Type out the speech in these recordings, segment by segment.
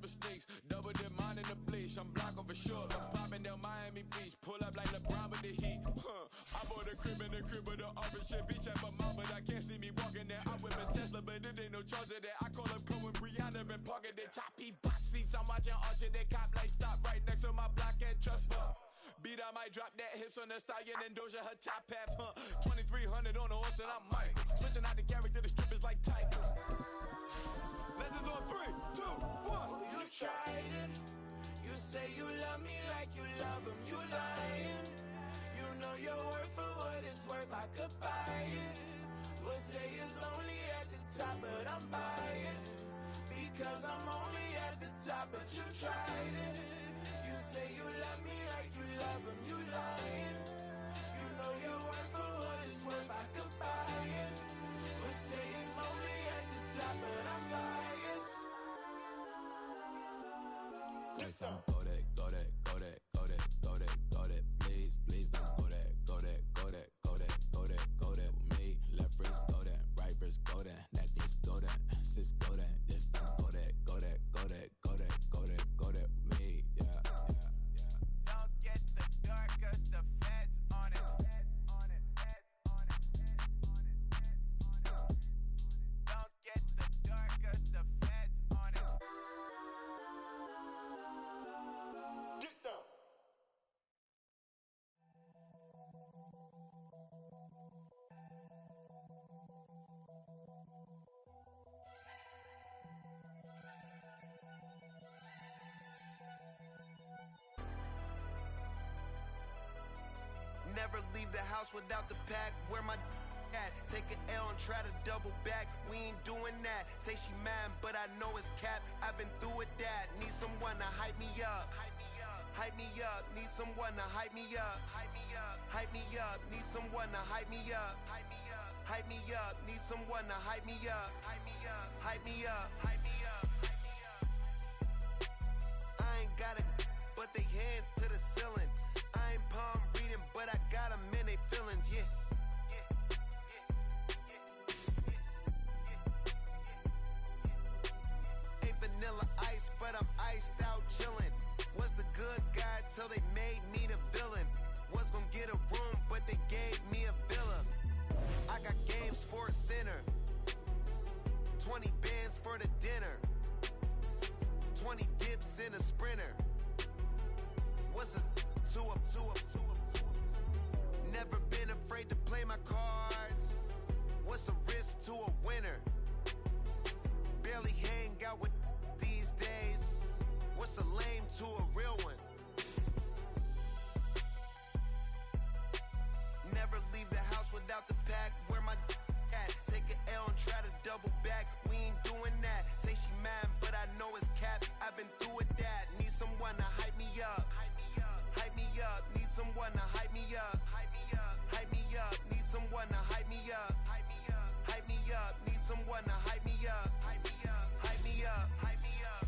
for sneaks. Double the mine in the bleach. I'm block over sure. I'm popping down Miami Beach. Pull up like LeBron with the heat. I bought a crib in the crib with the orange shit. Beach at my mom, but I can't see me walking there. I whip a Tesla, but it ain't no charge of that. I call up Cohen, Brianna, been parking the top. He bot seats. I'm watching Archer. They cop like stop right next to my block at Trust Fund. Beat, I might drop that hips on the stallion and Doja her top half, 2300 on the horse and I'm Mike. Switching out the character, the strippers like Tigers. Legends on 3, 2, 1. Oh, you tried it. You say you love me like you love him. You lying. You know your worth for what it's worth. I could buy it. We'll say it's only at the top, but I'm biased. Because I'm only at the top, but you tried it. You say you love me like you love him, you lying. You know your worth for what it's worth, I could buy it. But say it's only at the top, but I'm biased. Yes, I'm go that, go that, go that, go that, go that, go that. Please, please don't go that, go that, go that, go that, go that, go that with me. Left wrist go that, right wrist go that, necklace go that, sis go that, this don't go that, go that, go that, go that, go that, go that with me. Yeah, yeah, yeah. Don't get the dark, cause the feds on it. Don't get the dark, cause the feds on it. Get down. Never leave the house without the pack. Where my at? Take an L and try to double back. We ain't doing that. Say she mad, but I know it's cap. I've been through with that. Need someone to hype me up. Hype me up. Need someone to hype me up. Hype me up. Hype me up. Need someone to hype me up. Hype me up. Hype me up. Need someone to hype me up. Hype me up. Hype me up. Hype me up. I ain't got a, but they hands to the ceiling. I ain't palm reading, but I got them in they feelings, yeah. Ain't vanilla ice, but I'm iced out chillin'. Was the good guy till they made me the villain. Was gonna get a room, but they gave me a villa. I got Game Sports Center. 20 bands for the dinner. 20 dips in a Sprinter. What's a two up? Never been afraid to play my cards. What's a risk to a winner? Barely hang out with these days. What's a lame to a real one? Never leave the house without the pack. Where my at? Take an L and try to double back. We ain't doing that. Say she mad, but I know it's cap. I've been through with that. Need someone to hype me up. Hype me up. Need someone to hype me up. Hype me up. Hype me up. Need someone to hype me up. Hype me up. Hype me up. Need someone to hype me up. Hype me up. Hype me up. Hype me up.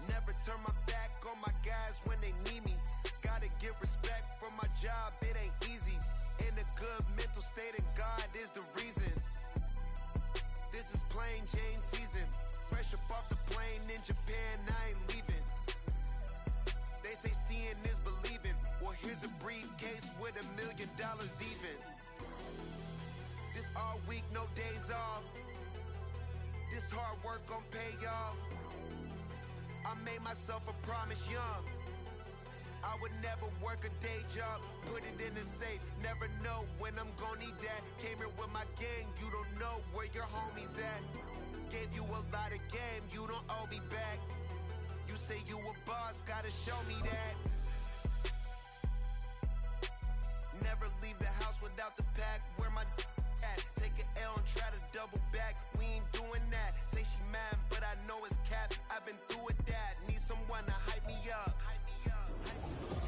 Never turn my back on my guys when they need me. Gotta get respect for my job, it ain't easy. In a good mental state and God is the reason. This is plain Jane season. Fresh up off the plane in Japan, I ain't leaving. They say seeing is believing. Well, here's a briefcase with $1 million even. This all week, no days off. This hard work gon' pay off. I made myself a promise young. I would never work a day job, put it in the safe. Never know when I'm gon' need that. Came here with my gang, you don't know where your homies at. Gave you a lot of game, you don't owe me back. You say you a boss, gotta show me that. Never leave the house without the pack. Where my at? Take an L and try to double back. We ain't doing that. Say she mad, but I know it's cap. I've been through with that. Need someone to hype me up.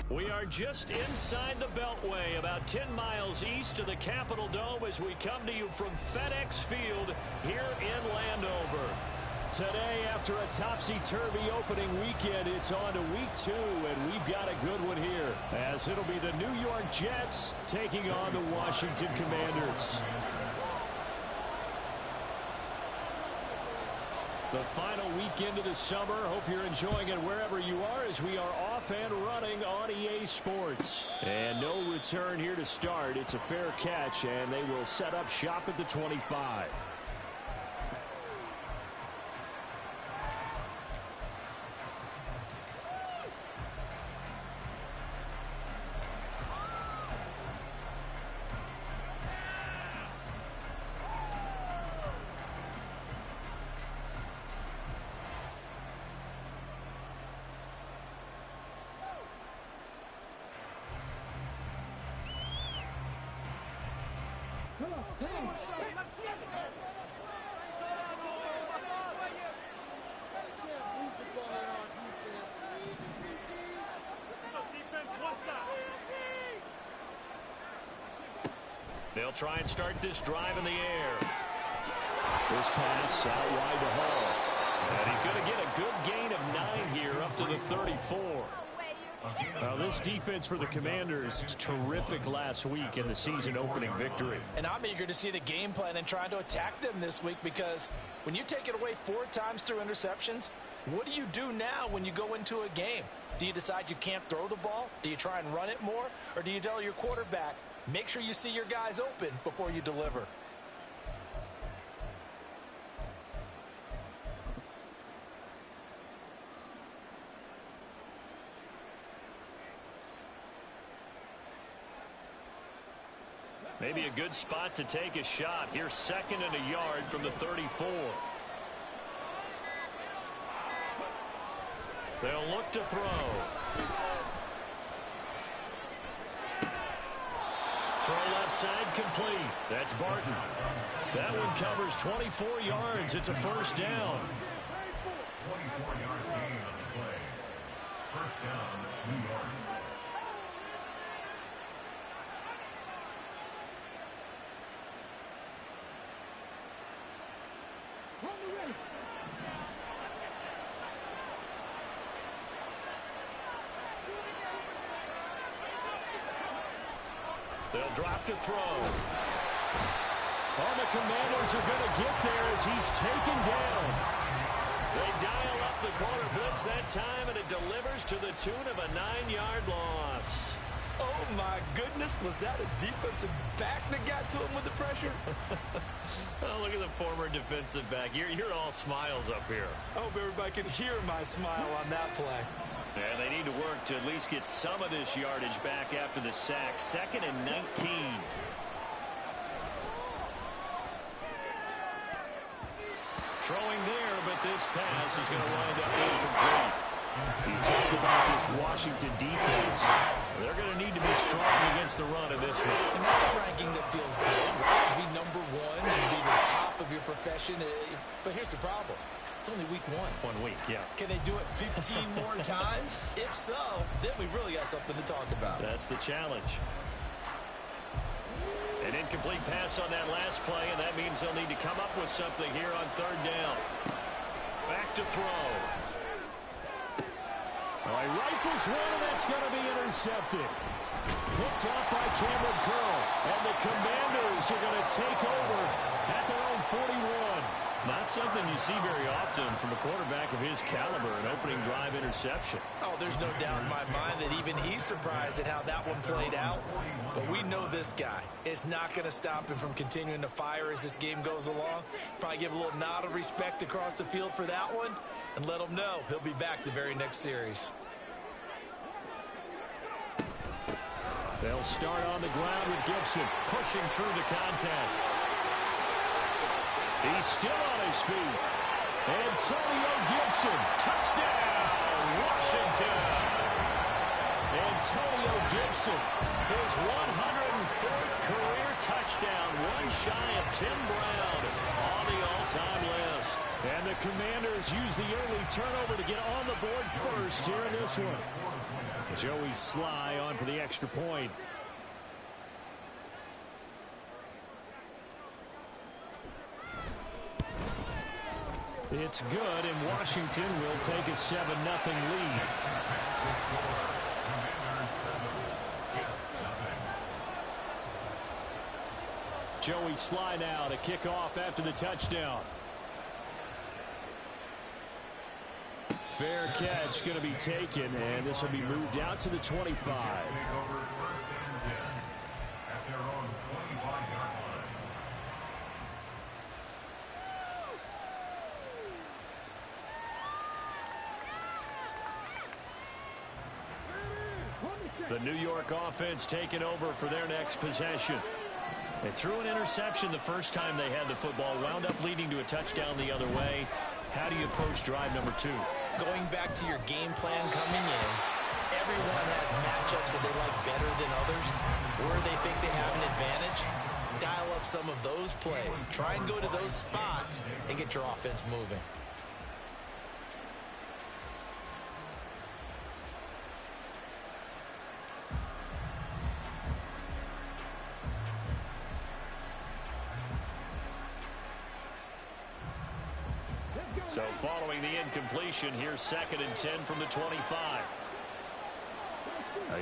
We are just inside the Beltway, about 10 miles east of the Capitol Dome as we come to you from FedEx Field here in Landover. Today, after a topsy-turvy opening weekend, it's on to week 2, and we've got a good one here, as it'll be the New York Jets taking on the Washington Commanders. The final weekend of the summer. Hope you're enjoying it wherever you are as we are off and running on EA Sports. And no return here to start. It's a fair catch, and they will set up shop at the 25. They'll try and start this drive in the air. This pass out wide to Hall. And he's going to get a good gain of 9 here up to the 34. Now, this defense for the Commanders, terrific last week in the season opening victory. And I'm eager to see the game plan and trying to attack them this week, because when you take it away 4 times through interceptions, what do you do now when you go into a game? Do you decide you can't throw the ball? Do you try and run it more? Or do you tell your quarterback, make sure you see your guys open before you deliver? Maybe a good spot to take a shot. Here's 2nd and a yard from the 34. They'll look to throw. Throw left side complete. That's Barton. That one covers 24 yards. It's a first down. 24-yard gain on the play. First down, New York. They'll drop to throw. All the Commanders are going to get there as he's taken down. They dial up the corner blitz that time, and it delivers to the tune of a 9-yard loss. Oh, my goodness. Was that a defensive back that got to him with the pressure? Oh, look at the former defensive back. You're all smiles up here. I hope everybody can hear my smile on that play. And they need to work to at least get some of this yardage back after the sack. 2nd and 19. Throwing there, but this pass is going to wind up incomplete. You talked about this Washington defense. They're going to need to be strong against the run in this one. And that's a ranking that feels good, right? To be number 1 and be the top of your profession. But here's the problem. It's only week 1. 1 week, yeah. Can they do it 15 more times? If so, then we really got something to talk about. That's the challenge. An incomplete pass on that last play, and that means they'll need to come up with something here on 3rd down. Back to throw. Well, he rifles one, and that's going to be intercepted. Picked off by Cameron Curl, and the Commanders are going to take over at their own 41. Not something you see very often from a quarterback of his caliber, an opening drive interception. Oh, there's no doubt in my mind that even he's surprised at how that one played out. But we know this guy is not going to stop him from continuing to fire as this game goes along. Probably give a little nod of respect across the field for that one and let him know he'll be back the very next series. They'll start on the ground with Gibson pushing through the contact. He's still on his feet. Antonio Gibson, touchdown, Washington. Antonio Gibson, his 104th career touchdown, one shy of Tim Brown on the all-time list. And the Commanders use the early turnover to get on the board first here in this one. Joey Sly on for the extra point. It's good, and Washington will take a 7-0 lead. Joey Sly now to kick off after the touchdown. Fair catch going to be taken, and this will be moved out to the 25. Take over 1st and 10 at their own 25-yard line. The New York offense taking over for their next possession. They threw an interception the first time they had the football, wound up leading to a touchdown the other way. How do you approach drive number 2? Going back to your game plan coming in, everyone has matchups that they like better than others. Where they think they have an advantage, dial up some of those plays. Try and go to those spots and get your offense moving. So following the incompletion, here's 2nd and 10 from the 25.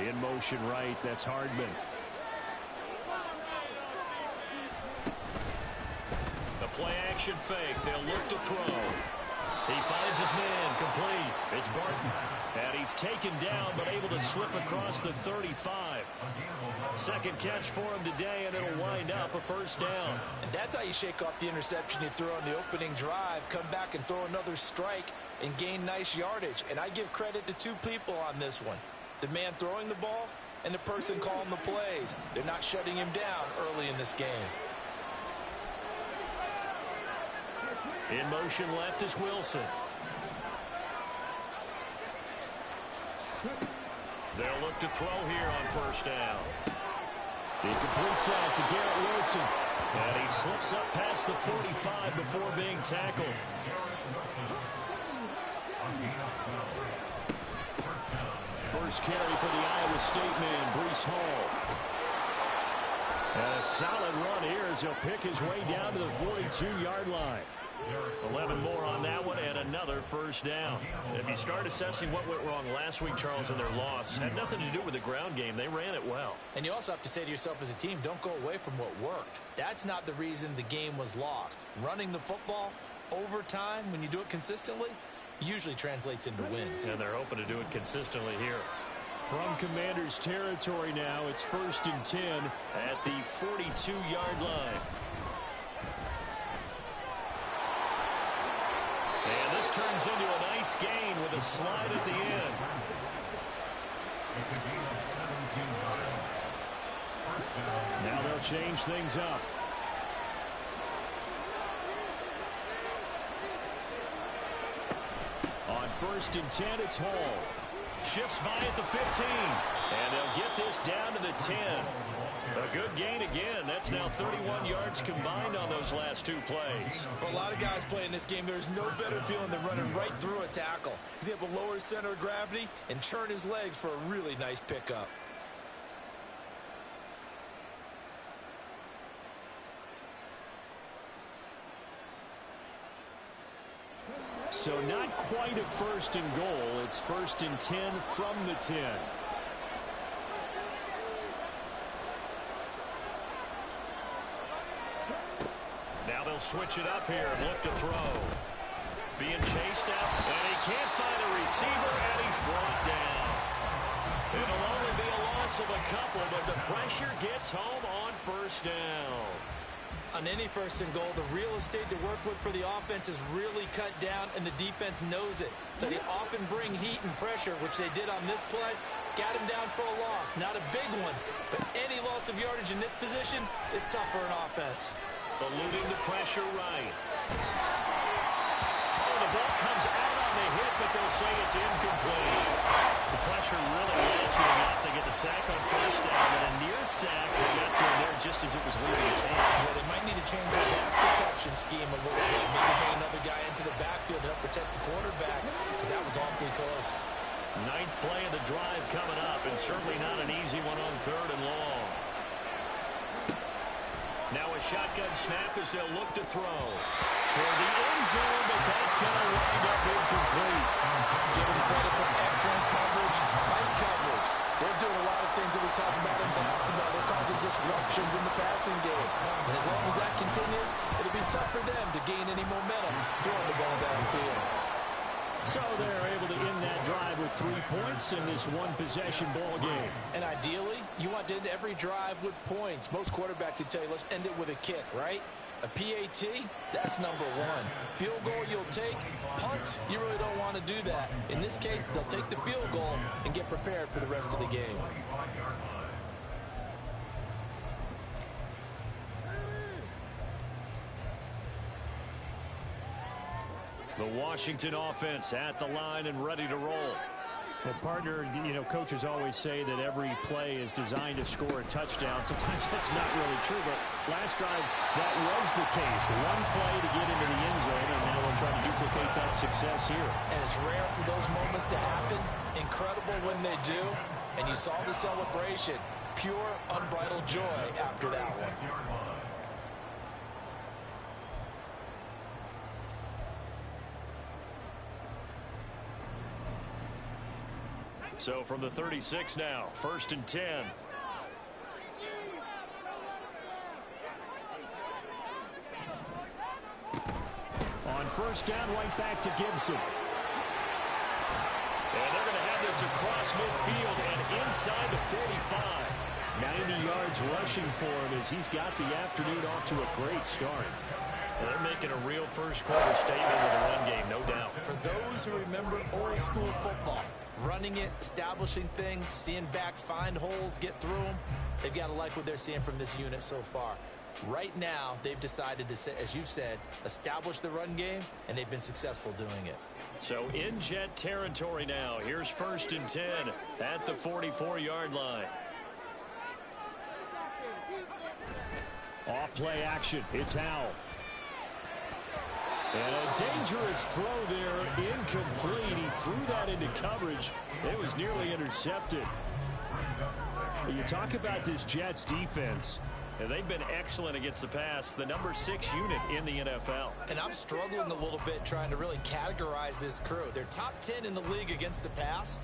In motion right, that's Hardman. The play action fake, they'll look to throw. He finds his man, complete. It's Barton. And he's taken down, but able to slip across the 35. Second catch for him today, and it'll wind up a first down. And that's how you shake off the interception you threw on the opening drive, come back and throw another strike and gain nice yardage. And I give credit to 2 people on this one. The man throwing the ball and the person calling the plays. They're not shutting him down early in this game. In motion left is Wilson. They'll look to throw here on first down. He completes that to Garrett Wilson. And he slips up past the 45 before being tackled. First carry for the Iowa State man, Breece Hall. And a solid run here as he'll pick his way down to the 42-yard line. 11 more on that one and another first down. If you start assessing what went wrong last week, Charles, in their loss, had nothing to do with the ground game. They ran it well. And you also have to say to yourself as a team, don't go away from what worked. That's not the reason the game was lost. Running the football over time, when you do it consistently, usually translates into wins. And they're hoping to do it consistently here. From Commanders territory now, it's 1st and 10 at the 42-yard line. And this turns into a nice gain with a slide at the end. Now they'll change things up. On 1st and 10, it's Hall. Shifts by at the 15. And they'll get this down to the 10. A good gain again. That's now 31 yards combined on those last 2 plays. For a lot of guys playing this game, there's no better feeling than running right through a tackle. He's able to lower his center of gravity and churn his legs for a really nice pickup. So not quite a 1st and goal. It's 1st and 10 from the 10. Now they'll switch it up here and look to throw. Being chased out, and he can't find a receiver, and he's brought down. It'll only be a loss of a couple, but the pressure gets home on first down. On any 1st and goal, the real estate to work with for the offense is really cut down, and the defense knows it. So they often bring heat and pressure, which they did on this play. Got him down for a loss. Not a big one, but any loss of yardage in this position is tough for an offense. Eluding the pressure right. Oh, the ball comes out on the hit, but they'll say it's incomplete. The pressure really ratcheting up. They get the sack on first down, and a near sack. They got to him there just as it was leaving his hand. Yeah, they might need to change their pass protection scheme a little bit. Maybe bring another guy into the backfield to help protect the quarterback, because that was awfully close. 9th play of the drive coming up, and certainly not an easy one on 3rd and long. Now a shotgun snap as they'll look to throw. Toward the end zone, but that's going to wind up incomplete. Give them credit for excellent coverage, tight coverage. They're doing a lot of things that we talk about in basketball. They're causing disruptions in the passing game. And as long as that continues, it'll be tough for them to gain any momentum throwing the ball downfield. So they're able to end that drive with 3 points in this one-possession ball game. And ideally, you want to end every drive with points. Most quarterbacks would tell you, let's end it with a kick, right? A PAT, that's number one. Field goal you'll take. Punts, you really don't want to do that. In this case, they'll take the field goal and get prepared for the rest of the game. The Washington offense at the line and ready to roll. Well, partner, coaches always say that every play is designed to score a touchdown. Sometimes that's not really true, but last drive, that was the case. One play to get into the end zone, and now they'll try to duplicate that success here. And it's rare for those moments to happen. Incredible when they do. And you saw the celebration. Pure, unbridled joy after that one. So from the 36 now, 1st and 10. On 1st down, right back to Gibson. And they're going to have this across midfield and inside the 45. 90 yards rushing for him as he's got the afternoon off to a great start. Well, they're making a real first-quarter statement with a run game, no doubt. For those who remember old-school football, running it, establishing things, seeing backs find holes, get through them, they've got to like what they're seeing from this unit so far. Right now, they've decided to, as you said, establish the run game, and they've been successful doing it. So in Jet territory now. Here's 1st and 10 at the 44-yard line. Off-play action. It's Howell. And a dangerous throw there, incomplete. He threw that into coverage. It was nearly intercepted. You talk about this Jets defense. And they've been excellent against the pass, the number 6 unit in the NFL. And I'm struggling a little bit trying to really categorize this crew. They're top 10 in the league against the pass,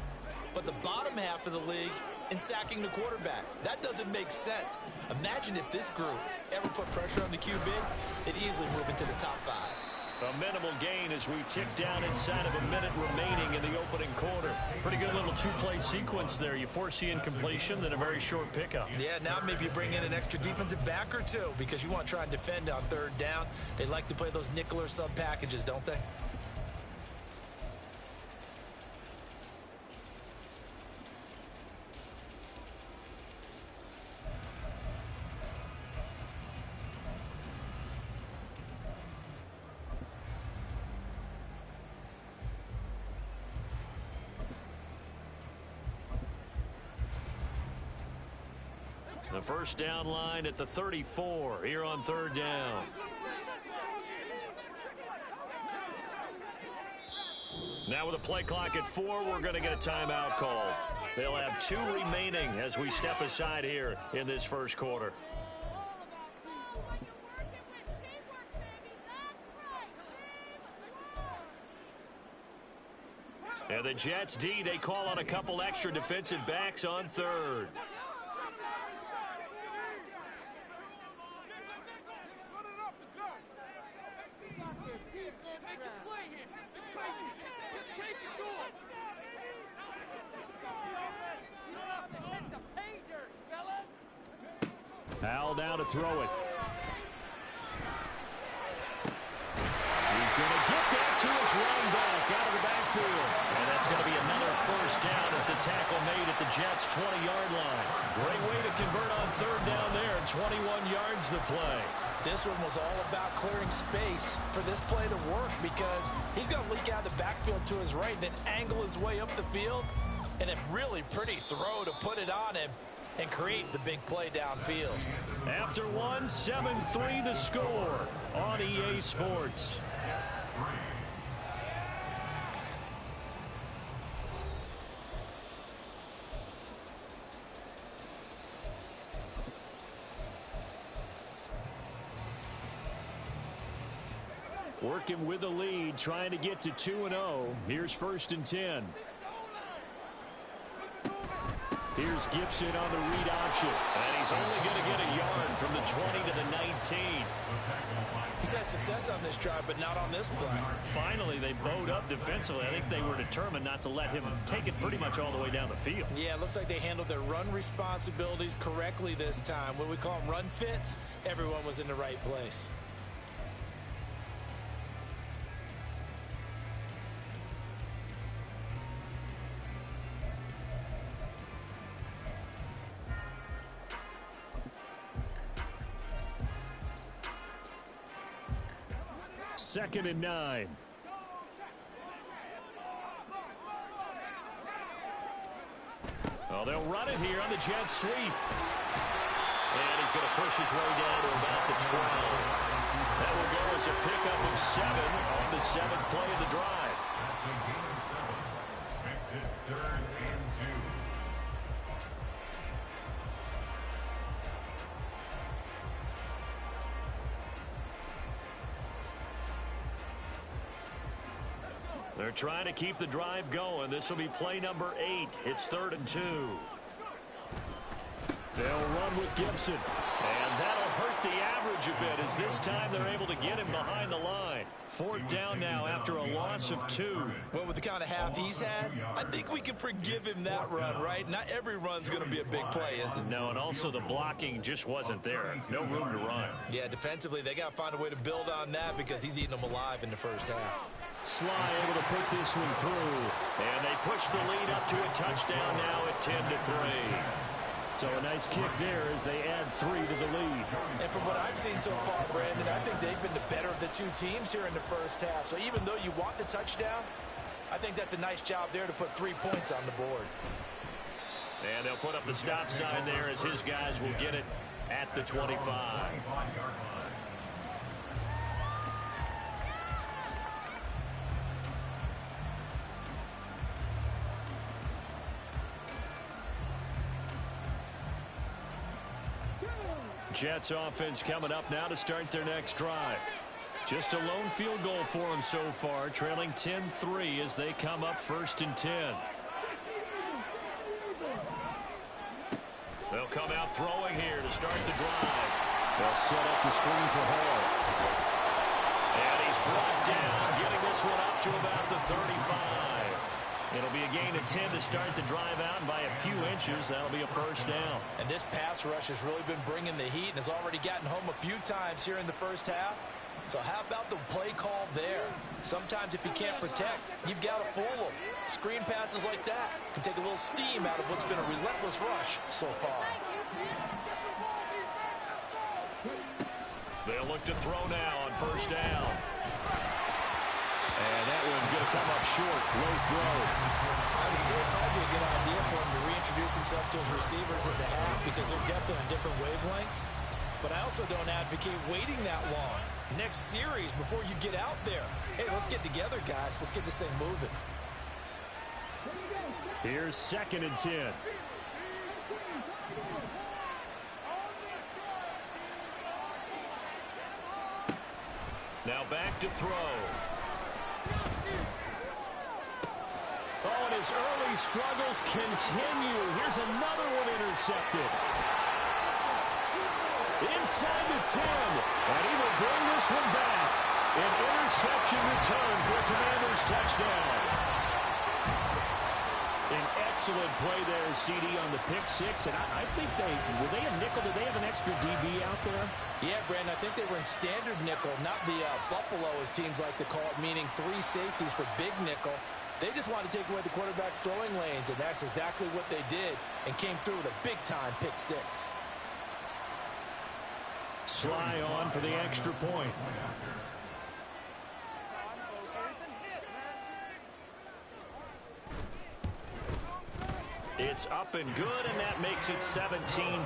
but the bottom half of the league in sacking the quarterback. That doesn't make sense. Imagine if this group ever put pressure on the QB, they'd easily move into the top 5. A minimal gain as we tick down inside of a minute remaining in the opening quarter. Pretty good little two-play sequence there. You force the incompletion, then a very short pickup. Yeah, now maybe you bring in an extra defensive back or two because you want to try and defend on 3rd down. They like to play those nickel or sub packages, don't they? The 1st down line at the 34 here on 3rd down. Now with a play clock at 4, we're going to get a timeout call. They'll have 2 remaining as we step aside here in this 1st quarter. And the Jets D, they call on a couple extra defensive backs on 3rd. Howell down to throw it. He's going to get that to his running back out of the backfield. And that's going to be another 1st down as the tackle made at the Jets' 20-yard line. Great way to convert on 3rd down there. 21 yards to play. This one was all about clearing space for this play to work because he's going to leak out of the backfield to his right, then angle his way up the field. And a really pretty throw to put it on him and create the big play downfield. After one, 7-3 the score on EA Sports. Working with a lead, trying to get to 2-0. Here's 1st and 10. Here's Gibson on the read option. And he's only going to get a yard from the 20 to the 19. He's had success on this drive, but not on this play. Finally, they bowed up defensively. I think they were determined not to let him take it pretty much all the way down the field. Yeah, it looks like they handled their run responsibilities correctly this time. What we call them run fits, everyone was in the right place. Second and 9. Oh, they'll run it here on the jet sweep. And he's going to push his way down to about the 12. That will go as a pickup of 7 on the 7th play of the drive. That's a gain of 7. Makes it 3rd and 2. They're trying to keep the drive going. This will be play number 8. It's 3rd and 2. They'll run with Gibson. And that'll hurt the average a bit as this time they're able to get him behind the line. 4th down now after a loss of 2. Well, with the kind of half he's had, I think we can forgive him that run, right? Not every run's going to be a big play, is it? No, and also the blocking just wasn't there. No room to run. Yeah, defensively, they got to find a way to build on that because he's eating them alive in the first half. Sly able to put this one through. And they push the lead up to a touchdown now at 10 to 3. So a nice kick there as they add 3 to the lead. And from what I've seen so far, Brandon, I think they've been the better of the two teams here in the first half. So even though you want the touchdown, I think that's a nice job there to put 3 points on the board. And they'll put up the stop sign there as his guys will get it at the 25. Jets offense coming up now to start their next drive. Just a lone field goal for them so far, trailing 10-3 as they come up 1st and 10. They'll come out throwing here to start the drive. They'll set up the screen for Hall. And he's brought down, getting this one up to about the 35. It'll be a gain of 10 to start the drive out, and by a few inches, that'll be a 1st down. And this pass rush has really been bringing the heat and has already gotten home a few times here in the first half. So how about the play call there? Sometimes if you can't protect, you've got to fool them. Screen passes like that can take a little steam out of what's been a relentless rush so far. They'll look to throw now on 1st down. And that one going to come up short. Low throw. I would say it'd probably be a good idea for him to reintroduce himself to his receivers at the half because they're definitely on different wavelengths. But I also don't advocate waiting that long. Next series before you get out there. Hey, let's get together, guys. Let's get this thing moving. Here's 2nd and 10. Now back to throw. Oh, and his early struggles continue. Here's another one intercepted. Inside the 10. And he will bring this one back. An interception return for a Commanders touchdown. An excellent play there, CD, on the pick 6. And I think were they a nickel? Did they have an extra DB out there? Yeah, Brandon, I think they were in standard nickel, not the Buffalo, as teams like to call it, meaning 3 safeties for big nickel. They just wanted to take away the quarterback's throwing lanes, and that's exactly what they did and came through with a big-time pick 6. Sly on for the extra point. It's up and good, and that makes it 17-3.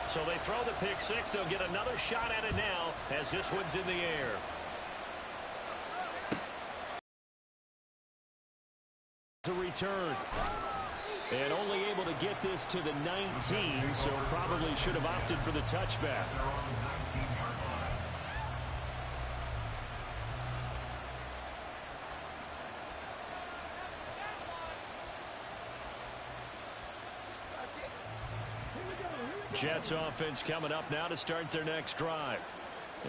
So they throw the pick 6. They'll get another shot at it now as this one's in the air. To return. And only able to get this to the 19, so probably should have opted for the touchback. Jets offense coming up now to start their next drive.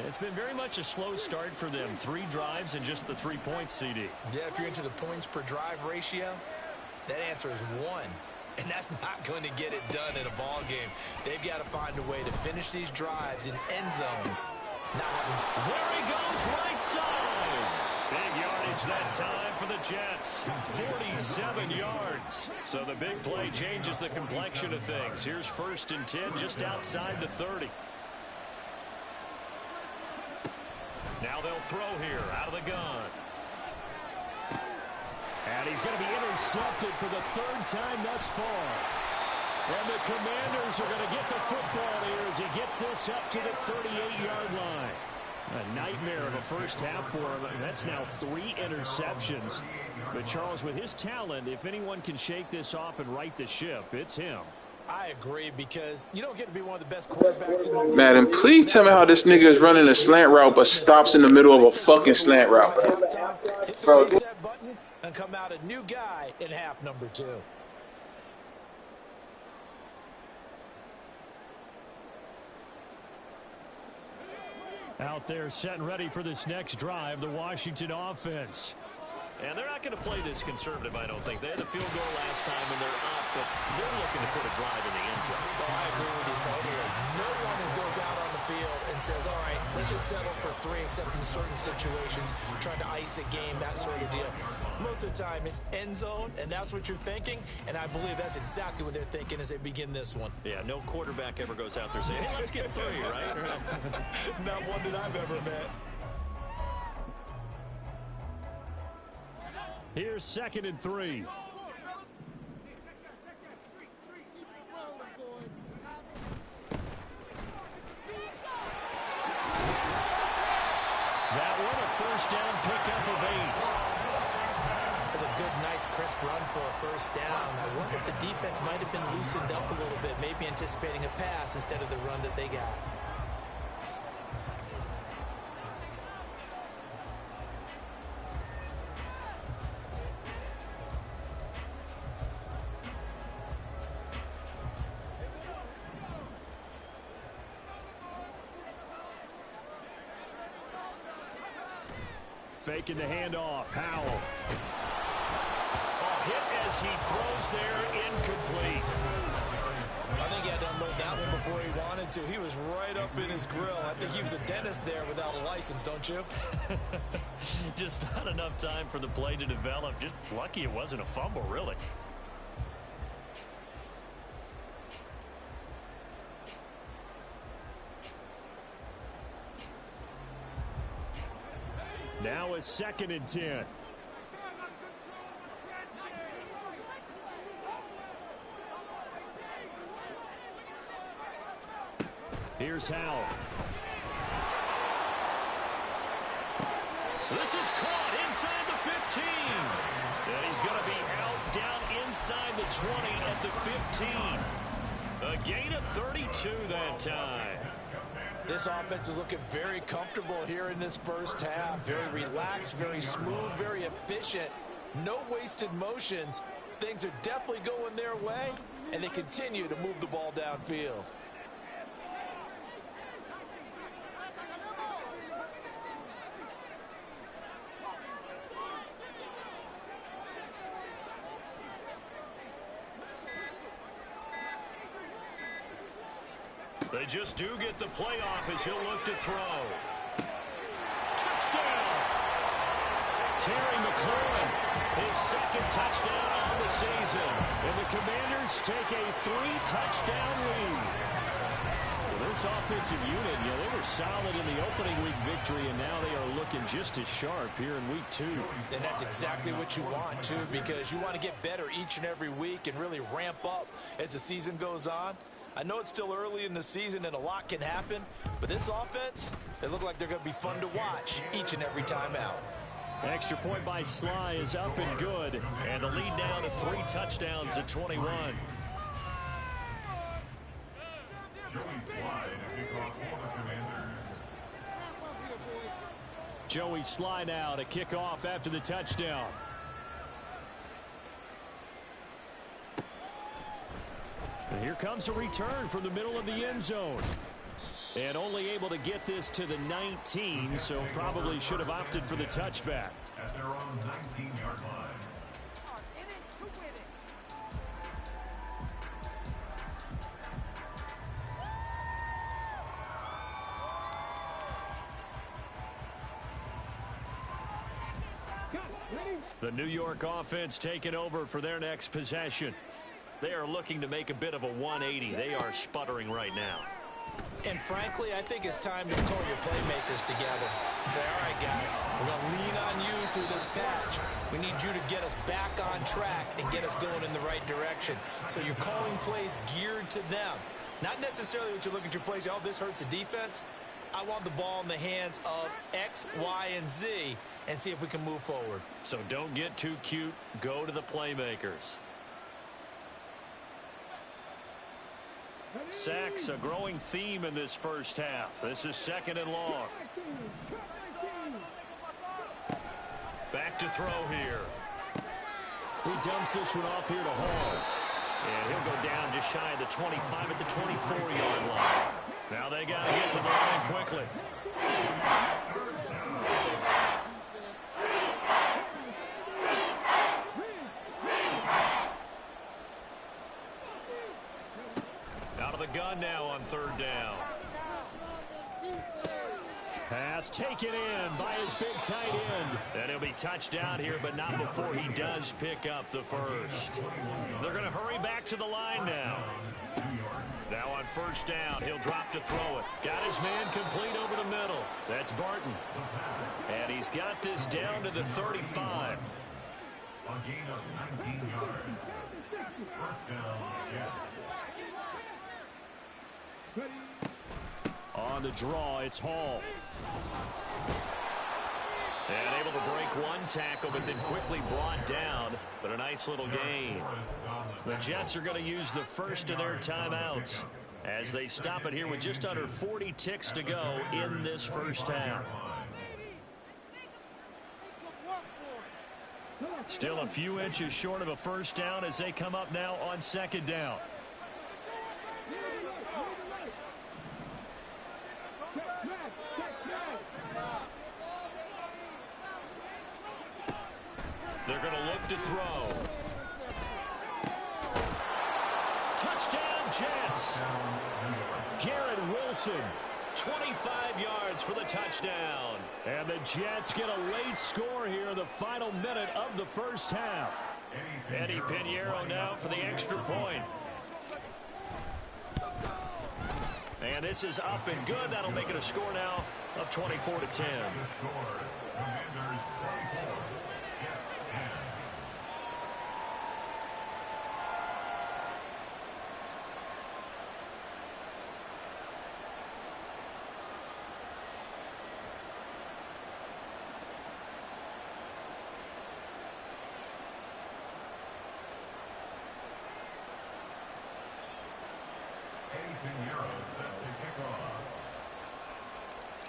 It's been very much a slow start for them. 3 drives and just the 3 points, CD. Yeah, if you're into the points per drive ratio, that answer is 1. And that's not going to get it done in a ball game. They've got to find a way to finish these drives in end zones. There he goes, right side. Big yardage that time for the Jets. 47 yards. So the big play changes the complexion of things. Here's 1st and 10 just outside the 30. Now they'll throw here out of the gun. And he's going to be intercepted for the 3rd time thus far. And the Commanders are going to get the football here as he gets this up to the 38-yard line. A nightmare of a first half for him. That's now 3 interceptions. But, Charles, with his talent, if anyone can shake this off and right the ship, it's him. I agree, because you don't get to be one of the best quarterbacks in the Madden, please tell me how this nigga is running a slant route but stops in the middle of a fucking slant route, bro. Button and come out a new guy in half number 2. Out there set and ready for this next drive, the Washington offense. And they're not going to play this conservative, I don't think. They had a field goal last time and they're up, but they're looking to put a drive in the end zone. Oh, I agree with you totally. No one goes out on the field and says, all right, let's just settle for 3, except in certain situations, trying to ice a game, that sort of deal. Most of the time, it's end zone, and that's what you're thinking, and I believe that's exactly what they're thinking as they begin this one. Yeah, no quarterback ever goes out there saying, hey, let's get 3, right? Not one that I've ever met. Here's 2nd and 3. That one a first down pickup of 8. That's a good, nice, crisp run for a first down. I wonder if the defense might have been loosened up a little bit, maybe anticipating a pass instead of the run that they got. Faking the handoff. Howell. A hit as he throws there, incomplete. I think he had to unload that one before he wanted to. He was right up in his grill. I think he was a dentist there without a license, don't you? Just not enough time for the play to develop. Just lucky it wasn't a fumble, really. Now a 2nd and 10. Here's Howell. This is caught inside the 15. And he's going to be out down inside the 20 at the 15. A gain of 32 that time. This offense is looking very comfortable here in this first half. Very relaxed, very smooth, very efficient. No wasted motions. Things are definitely going their way, and they continue to move the ball downfield. They just do get the playoff as he'll look to throw. Touchdown! Terry McLaurin, his 2nd touchdown on the season. And the Commanders take a 3-touchdown lead. Well, this offensive unit, they were solid in the opening week victory, and now they are looking just as sharp here in week 2. And that's exactly what you want, too, because you want to get better each and every week and really ramp up as the season goes on. I know it's still early in the season and a lot can happen, but this offense, they look like they're going to be fun to watch each and every time out. Extra point by Sly is up and good, and the lead down to 3 touchdowns at 21. Joey Sly now to kick off after the touchdown. And here comes a return from the middle of the end zone. And only able to get this to the 19, so probably should have opted for the touchback. At their own 19-yard line. The New York offense taking over for their next possession. They are looking to make a bit of a 180. They are sputtering right now. And frankly, I think it's time to call your playmakers together and say, all right, guys, we're going to lean on you through this patch. We need you to get us back on track and get us going in the right direction. So you're calling plays geared to them. Not necessarily what you look at your plays, oh, this hurts the defense. I want the ball in the hands of X, Y, and Z and see if we can move forward. So don't get too cute. Go to the playmakers. Sacks, a growing theme in this first half. This is 2nd and long. Back to throw here. He dumps this one off here to Hall. And he'll go down just shy of the 25 at the 24-yard line. Now they got to get to the line quickly. Out of the gun now on 3rd down. Pass taken in by his big tight end. And he'll be touched down here, but not before he does pick up the first. They're going to hurry back to the line now. Now on 1st down, he'll drop to throw it. Got his man complete over the middle. That's Barton. And he's got this down to the 35. A gain of 19 yards. 1st down, Jets. On the draw, it's Hall. And able to break one tackle, but then quickly brought down. But a nice little gain. The Jets are going to use the first of their timeouts as they stop it here with just under 40 ticks to go in this first half. Still a few inches short of a 1st down as they come up now on 2nd down. They're going to look to throw. Touchdown, Jets. Garrett Wilson, 25 yards for the touchdown. And the Jets get a late score here in the final minute of the first half. Eddie Pinheiro now for the extra point. And this is up and good. That'll make it a score now of 24-10.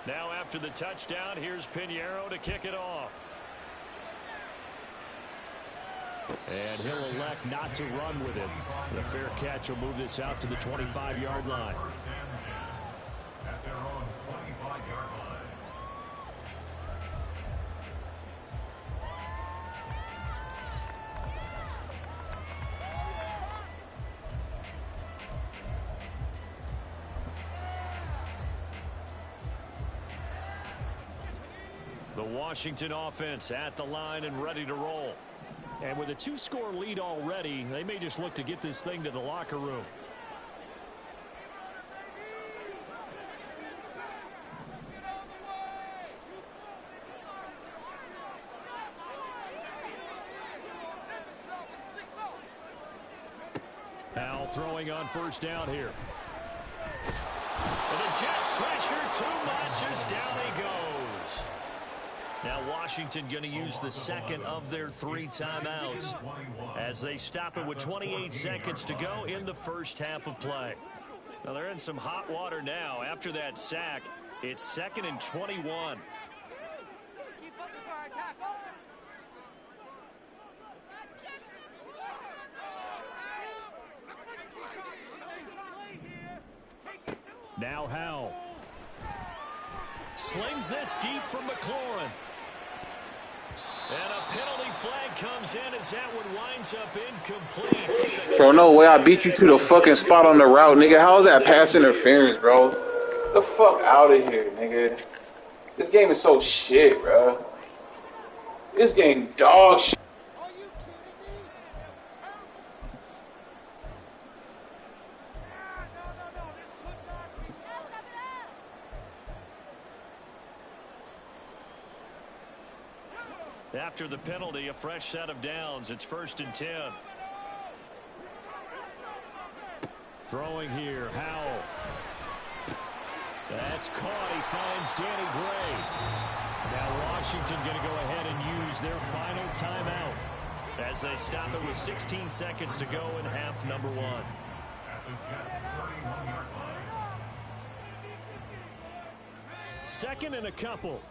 Now after the touchdown, here's Pinheiro to kick it off. And he'll elect not to run with it. The fair catch will move this out to the 25-yard line. At their own 25-yard line. The Washington offense at the line and ready to roll. And with a 2-score lead already, they may just look to get this thing to the locker room. Now throwing on 1st down here. And the Jets pressure too much as down he goes. Now Washington going to use the 2nd of their 3 timeouts as they stop it with 28 seconds to go in the first half of play. Now they're in some hot water now. After that sack, it's 2nd and 21. Now Howell. Slings this deep from McLaurin. And a penalty flag comes in as that one winds up incomplete. Bro, no way I beat you to the fucking spot on the route, nigga. How is that pass interference, bro? Get the fuck out of here, nigga. This game is so shit, bro. This game dog shit. After the penalty, a fresh set of downs. It's 1st and 10. Throwing here, Howell. That's caught. He finds Danny Gray. Now Washington going to go ahead and use their final timeout as they stop it with 16 seconds to go in half number 1. At the Jets' 31-yard line. 2nd and a couple.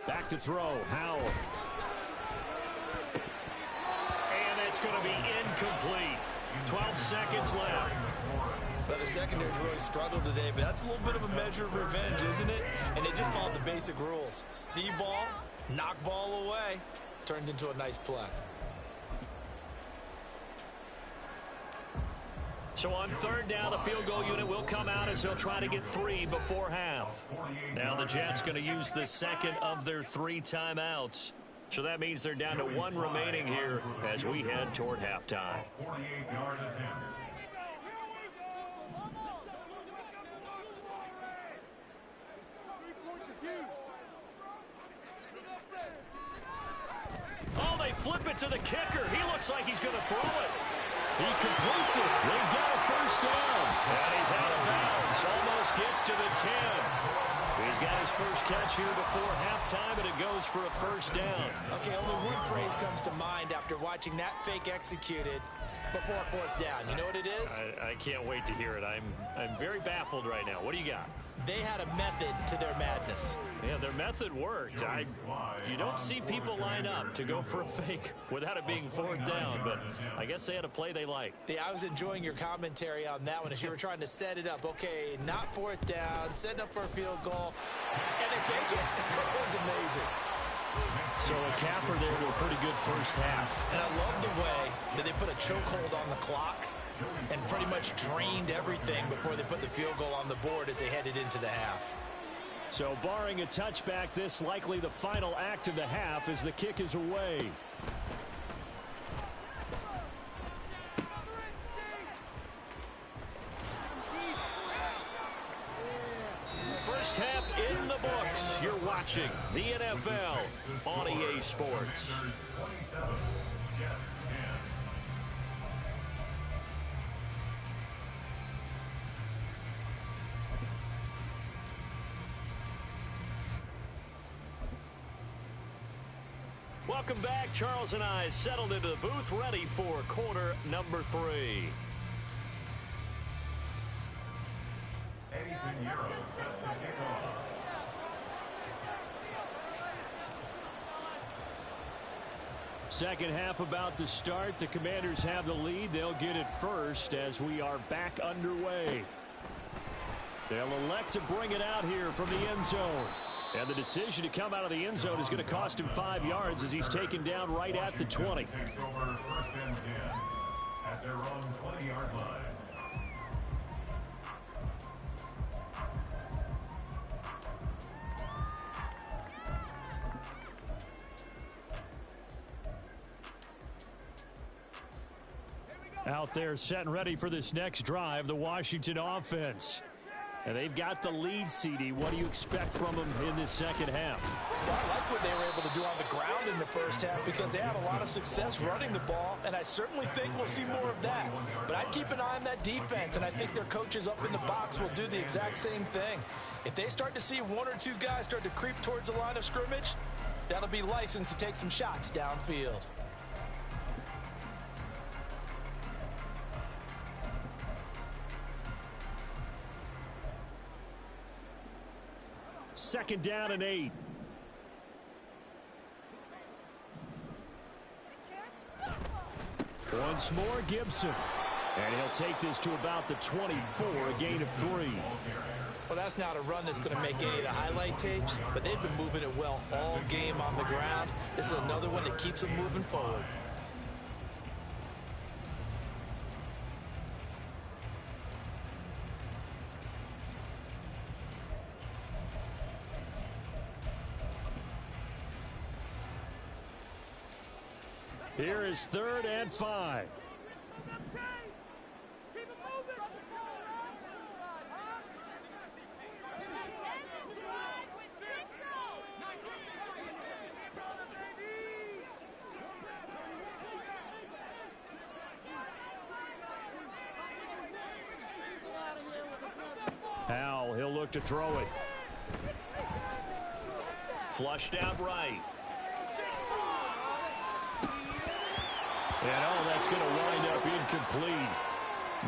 Back to throw, Howell. And it's going to be incomplete. 12 seconds left. Well, the secondary's really struggled today, but that's a little bit of a measure of revenge, isn't it? And they just followed the basic rules. See ball, knock ball away. Turns into a nice play. So on 3rd down, the field goal unit will come out as they'll try to get 3 before half. Now the Jets going to use the 2nd of their 3 timeouts. So that means they're down to 1 remaining here as we head toward halftime. 48-yard attempt. Oh, they flip it to the kicker. He looks like he's going to throw it. He completes it. They got a 1st down. And he's out of bounds. Almost gets to the 10. He's got his first catch here before halftime, and it goes for a 1st down. Okay, only one phrase comes to mind after watching that fake executed before 4th down. You know what it is? I can't wait to hear it. I'm very baffled right now. What do you got? They had a method to their madness. Yeah, their method worked. You don't see people line up to go for a fake without it being 4th down, but I guess they had a play they liked. Yeah, I was enjoying your commentary on that one as you were trying to set it up. Okay, not 4th down, setting up for a field goal, and they take it. It was amazing. So a capper there to a pretty good first half. And I love the way that they put a chokehold on the clock and pretty much drained everything before they put the field goal on the board as they headed into the half. So barring a touchback, this likely the final act of the half as the kick is away. First half in the books. You're watching the NFL on EA Sports. 27, Jets 10. Welcome back. Charles and I settled into the booth, ready for quarter number 3. Eddie Pinheiro set to kick off. Second half about to start. The Commanders have the lead. They'll get it first as we are back underway. They'll elect to bring it out here from the end zone. And the decision to come out of the end zone is going to cost him 5 yards as he's taken down right at the 20. Takes over 1st and 10 at their own 20-yard line. Out there set and ready for this next drive, the Washington offense. And they've got the lead, CD. What do you expect from them in this second half? Well, I like what they were able to do on the ground in the first half because they had a lot of success running the ball, and I certainly think we'll see more of that. But I'd keep an eye on that defense, and I think their coaches up in the box will do the exact same thing. If they start to see 1 or 2 guys start to creep towards the line of scrimmage, that'll be license to take some shots downfield. 2nd down and 8. Once more, Gibson. And he'll take this to about the 24, a gain of 3. Well, that's not a run that's going to make any of the highlight tapes, but they've been moving it well all game on the ground. This is another one that keeps them moving forward. Here is 3rd and 5. Howell, he'll look to throw it. Flushed out right. And that's going to wind up incomplete.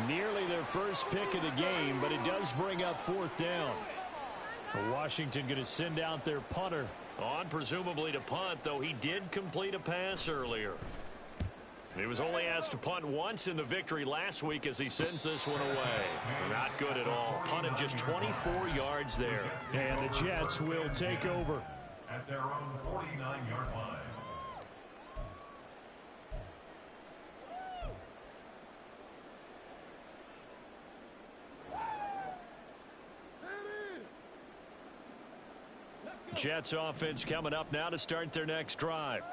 Nearly their first pick of the game, but it does bring up 4th down. Washington going to send out their punter. On presumably to punt, though he did complete a pass earlier. He was only asked to punt once in the victory last week as he sends this one away. Not good at all. Punted just 24 yards there. And the Jets will take over. At their own 49-yard line. Jets offense coming up now to start their next drive.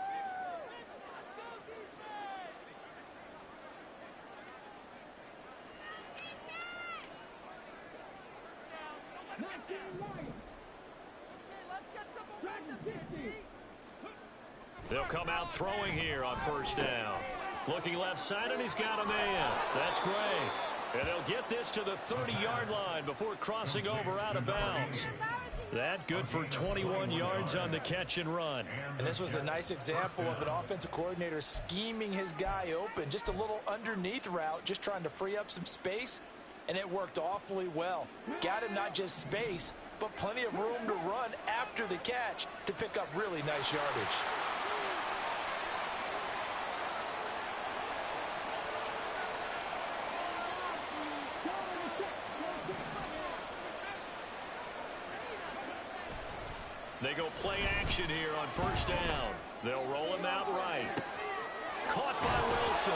They'll come out throwing here on 1st down. Looking left side, and he's got a man. That's great. And they'll get this to the 30-yard line before crossing over out of bounds. That good for 21 yards on the catch and run. And this was a nice example of an offensive coordinator scheming his guy open. Just a little underneath route, just trying to free up some space, and it worked awfully well. Got him not just space, but plenty of room to run after the catch to pick up really nice yardage. They go play action here on 1st down. They'll roll him out right. Caught by Wilson.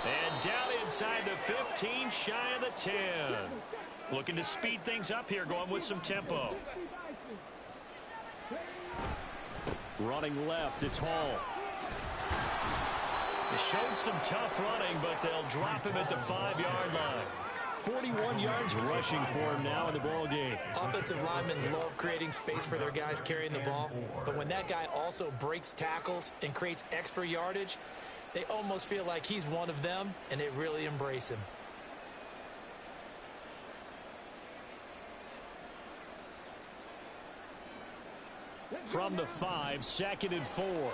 And down inside the 15, shy of the 10. Looking to speed things up here, going with some tempo. Running left, it's Hall. They showed some tough running, but they'll drop him at the 5-yard line. 41 yards rushing for him now in the ball game. Offensive linemen love creating space for their guys carrying the ball, but when that guy also breaks tackles and creates extra yardage, they almost feel like he's one of them, and they really embrace him. From the 5, 2nd and 4.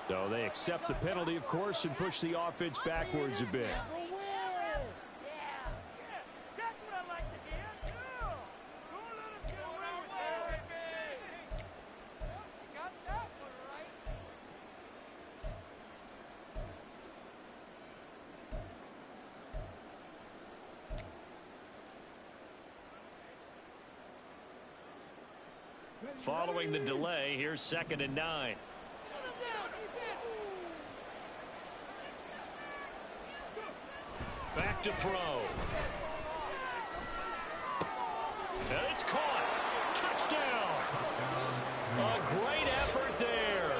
So they accept the penalty, of course, and push the offense backwards a bit. Following the delay, here's 2nd and 9. Back to throw. And it's caught. Touchdown. A great effort there.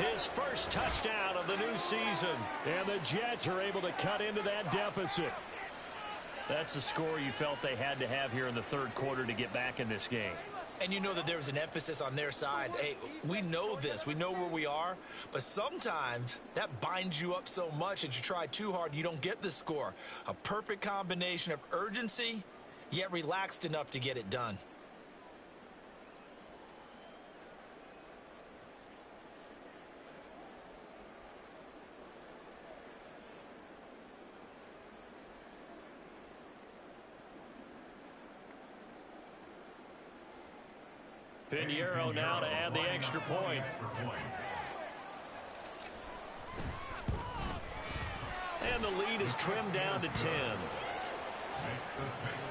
His first touchdown of the new season. And the Jets are able to cut into that deficit. That's a score you felt they had to have here in the 3rd quarter to get back in this game. and you know that there's an emphasis on their side. Hey, we know this. We know where we are. But sometimes that binds you up so much that you try too hard, you don't get the score. A perfect combination of urgency, yet relaxed enough to get it done. Pinheiro now to add the extra point. And the lead is trimmed down to 10. Makes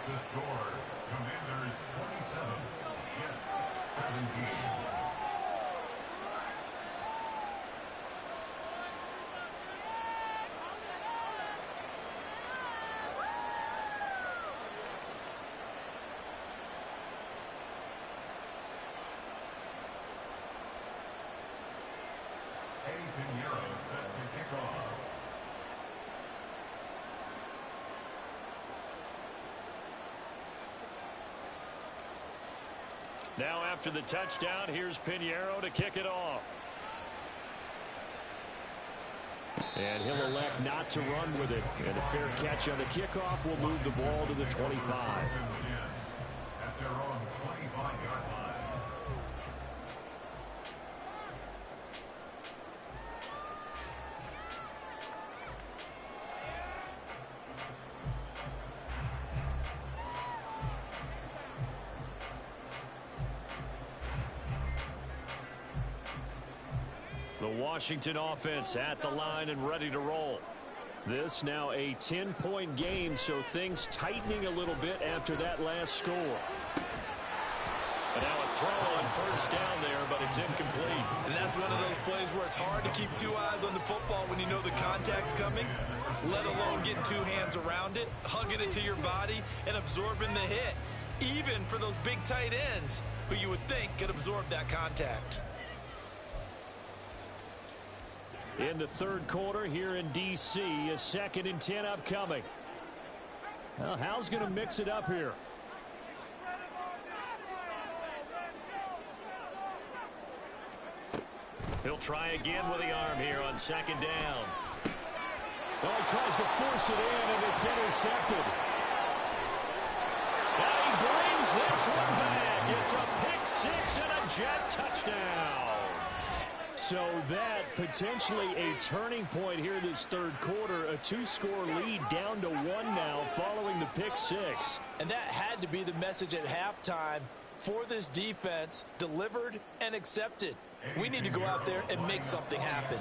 the score. Commanders 27, Jets 17. Pinheiro set to kick off. Now after the touchdown, here's Pinheiro to kick it off. And he'll elect not to run with it. And a fair catch on the kickoff will move the ball to the 25. At their own 25-yard line. The Washington offense at the line and ready to roll. This now a 10-point game, so things tightening a little bit after that last score. And now a throw on first down there, but it's incomplete. And that's one of those plays where it's hard to keep two eyes on the football when you know the contact's coming, let alone getting two hands around it, hugging it to your body, and absorbing the hit, even for those big tight ends who you would think could absorb that contact. In the third quarter here in D.C., a 2nd and 10 upcoming. Well, Hal's going to mix it up here. He'll try again with the arm here on 2nd down. Well, he tries to force it in, and it's intercepted. Now he brings this one back. It's a pick six and a Jet touchdown. So that potentially a turning point here this third quarter. A 2-score lead down to 1 now following the pick six. And that had to be the message at halftime for this defense, delivered and accepted. We need to go out there and make something happen.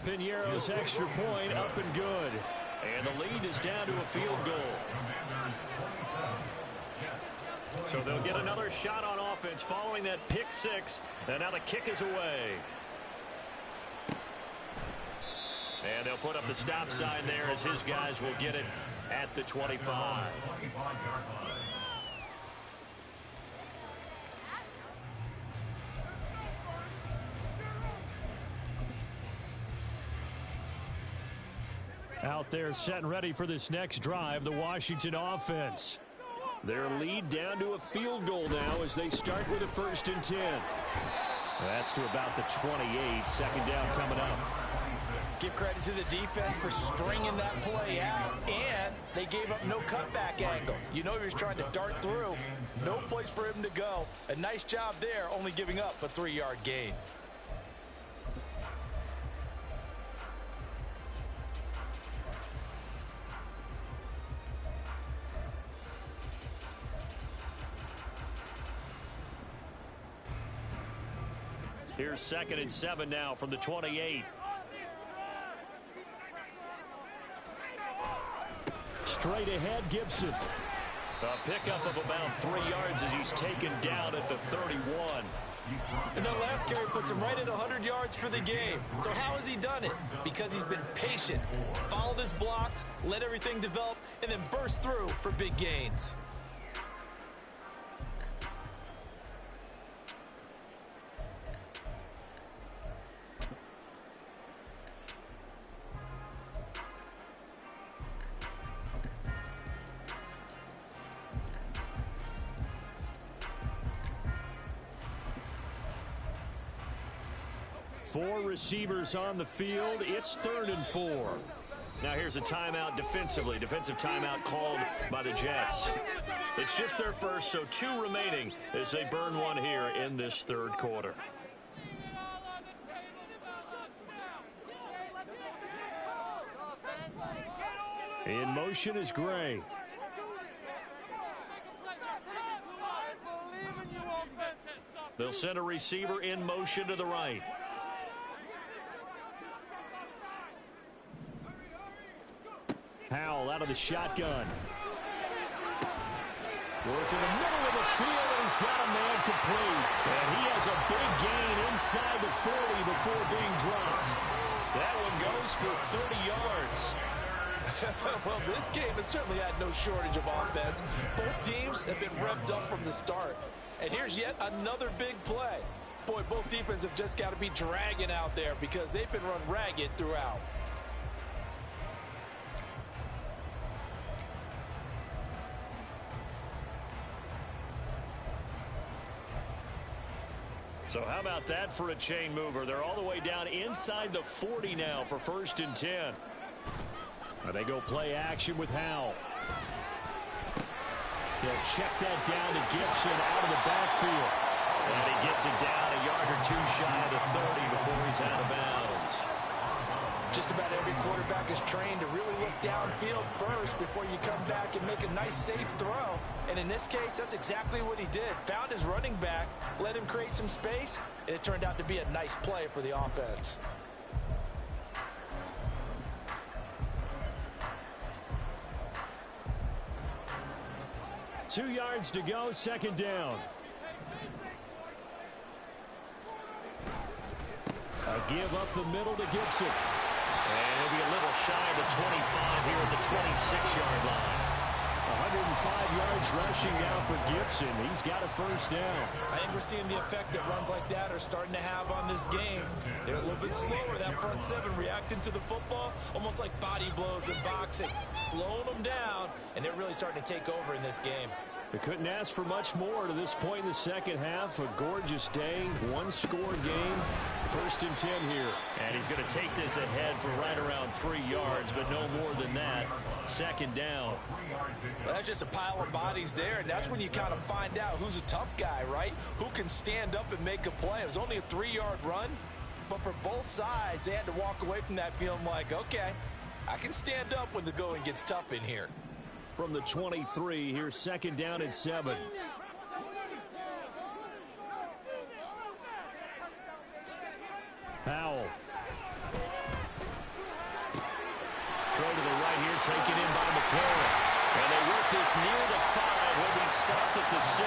Pinheiro's extra point up and good. And the lead is down to a field goal. So they'll get another shot on offense following that pick six. And now the kick is away. And they'll put up the stop sign there as his guys will get it at the 25. Out there set and ready for this next drive, the Washington offense. Their lead down to a field goal now as they start with a 1st and 10. That's to about the 28. 2nd down coming up. Give credit to the defense for stringing that play out, and they gave up no cutback angle. You know he was trying to dart through. No place for him to go. A nice job there, only giving up a 3-yard gain. Here's 2nd and 7 now from the 28. Straight ahead, Gibson. A pickup of about 3 yards as he's taken down at the 31. And that last carry puts him right at 100 yards for the game. So how has he done it? Because he's been patient, followed his blocks, let everything develop, and then burst through for big gains. 4 receivers on the field. It's 3rd and 4. Now here's a timeout defensively. Defensive timeout called by the Jets. It's just their first, so 2 remaining as they burn one here in this 3rd quarter. In motion is Gray. They'll send a receiver in motion to the right. Howell out of the shotgun. Working the middle of the field, and he's got a man complete. And he has a big gain inside the 40 before being dropped. That one goes for 30 yards. Well, this game has certainly had no shortage of offense. Both teams have been revved up from the start. And here's yet another big play. Boy, both defenses have just got to be dragging out there because they've been run ragged throughout. So how about that for a chain mover? They're all the way down inside the 40 now for 1st and 10. They go play action with Howell. They'll check that down to Gibson out of the backfield. And he gets it down a yard or 2 shy of the 30 before he's out of bounds. Just about every quarterback is trained to really look downfield first before you come back and make a nice, safe throw. And in this case, that's exactly what he did. Found his running back, let him create some space, and it turned out to be a nice play for the offense. Two yards to go, 2nd down. A give up the middle to Gibson. And he'll be a little shy of the 25 here at the 26-yard line. 105 yards rushing now for Gibson. He's got a 1st down. I think we're seeing the effect that runs like that are starting to have on this game. They're a little bit slower, that front 7, reacting to the football, almost like body blows in boxing, slowing them down, and they're really starting to take over in this game. They couldn't ask for much more to this point in the 2nd half. A gorgeous day, 1-score game. 1st and 10 here. And he's going to take this ahead for right around 3 yards, but no more than that. 2nd down. Well, that's just a pile of bodies there, and that's when you kind of find out who's a tough guy, right? Who can stand up and make a play. It was only a 3-yard run, but for both sides, they had to walk away from that feeling like, okay, I can stand up when the going gets tough in here. From the 23, here's 2nd down and 7. Howell. Throw to the right here, taken in by McClure. And they work this near the 5. Will be stopped at the 6.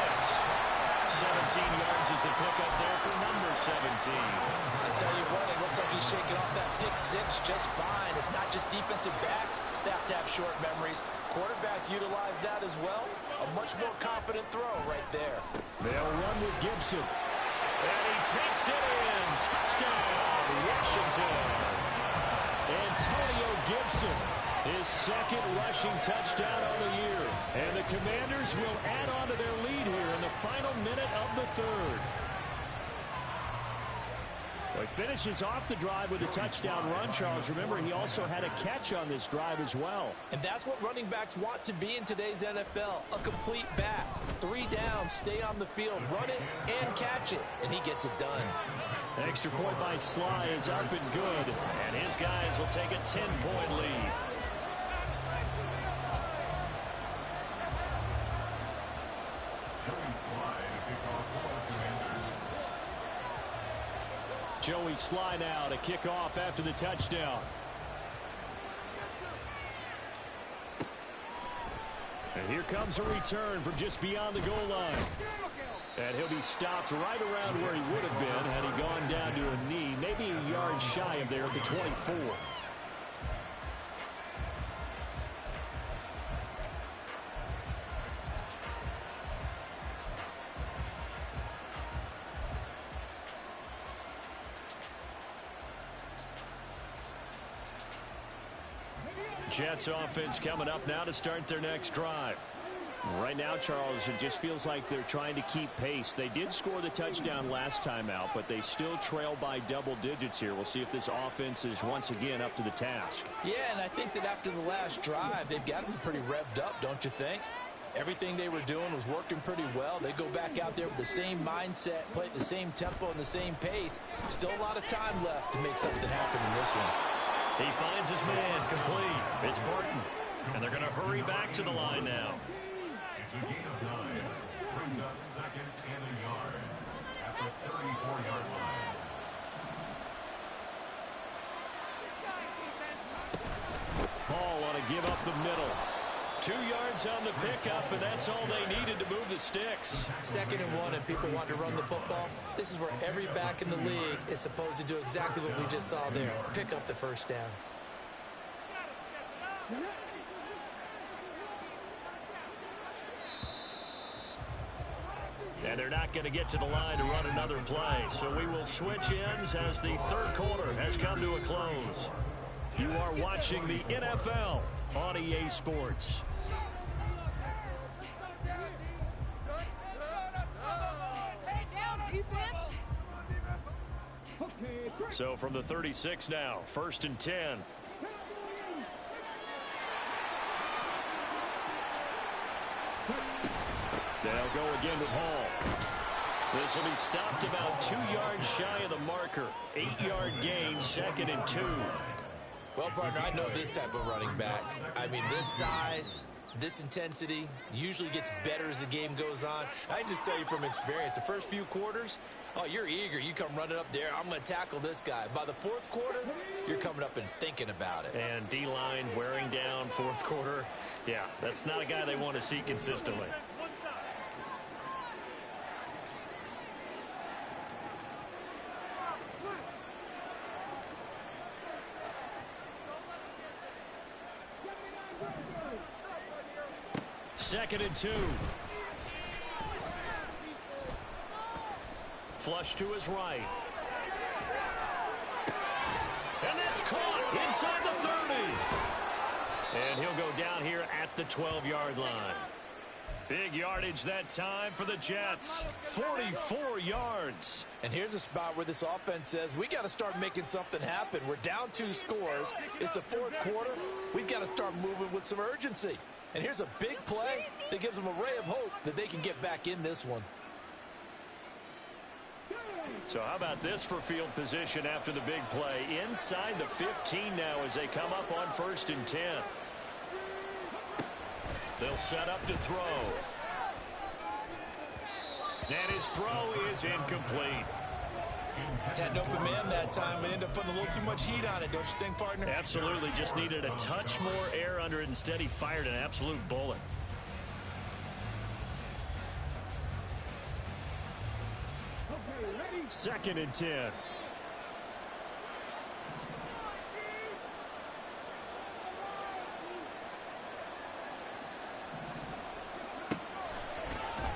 17 yards is the pickup there for number 17. I tell you what, it looks like he's shaking off that pick 6 just fine. It's not just defensive backs that have to have short memories. Quarterbacks utilize that as well. A much more confident throw right there. They'll run with Gibson. And he takes it in. Touchdown, Washington. Antonio Gibson, his 2nd rushing touchdown on the year. And the Commanders will add on to their lead here in the final minute of the 3rd. Well, he finishes off the drive with a touchdown run, Charles. Remember, he also had a catch on this drive as well. And that's what running backs want to be in today's NFL, a complete back. 3 downs, stay on the field, run it, and catch it. And he gets it done. Extra point by Sly is up and good. And his guys will take a 10-point lead. Joey Sly now to kick off after the touchdown. And here comes a return from just beyond the goal line. And he'll be stopped right around where he would have been had he gone down to a knee, maybe a yard shy of there at the 24. Jets offense coming up now to start their next drive. Right now, Charles, it just feels like they're trying to keep pace. They did score the touchdown last time out, but they still trail by double digits here. We'll see if this offense is once again up to the task. Yeah, and I think that after the last drive, they've got to be pretty revved up, don't you think? Everything they were doing was working pretty well. They go back out there with the same mindset, play at the same tempo and the same pace. Still a lot of time left to make something happen in this one. He finds his man complete. It's Barton, and they're going to hurry back to the line now. It's a gain of 9. Brings up 2nd and a yard at the 34-yard line. Hall ought to give up the middle. 2 yards on the pickup, and that's all they needed to move the sticks. 2nd and 1, and people want to run the football. This is where every back in the league is supposed to do exactly what we just saw there. Pick up the first down. And they're not going to get to the line to run another play. So we will switch ends as the third quarter has come to a close. You are watching the NFL on EA Sports. So from the 36 now, 1st and 10. They'll go again with Hall. This will be stopped about 2 yards shy of the marker. 8-yard gain, 2nd and 2. Well, partner, I know this type of running back. I mean, this size, this intensity usually gets better as the game goes on. I can just tell you from experience, the first few quarters, oh, you're eager. You come running up there. I'm going to tackle this guy. By the 4th quarter, you're coming up and thinking about it. And D-line wearing down 4th quarter. Yeah, that's not a guy they want to see consistently. Second and 2. Flush to his right. And that's caught inside the 30. And he'll go down here at the 12-yard line. Big yardage that time for the Jets. 44 yards. And here's a spot where this offense says, we got to start making something happen. We're down 2 scores. It's the 4th quarter. We've got to start moving with some urgency. And here's a big play that gives them a ray of hope that they can get back in this one. So how about this for field position after the big play? Inside the 15 now as they come up on 1st and 10. They'll set up to throw. And his throw is incomplete. Had an open man that time and ended up putting a little too much heat on it, don't you think, partner? Absolutely. Just needed a touch more air under it. Instead, he fired an absolute bullet. Second and 10.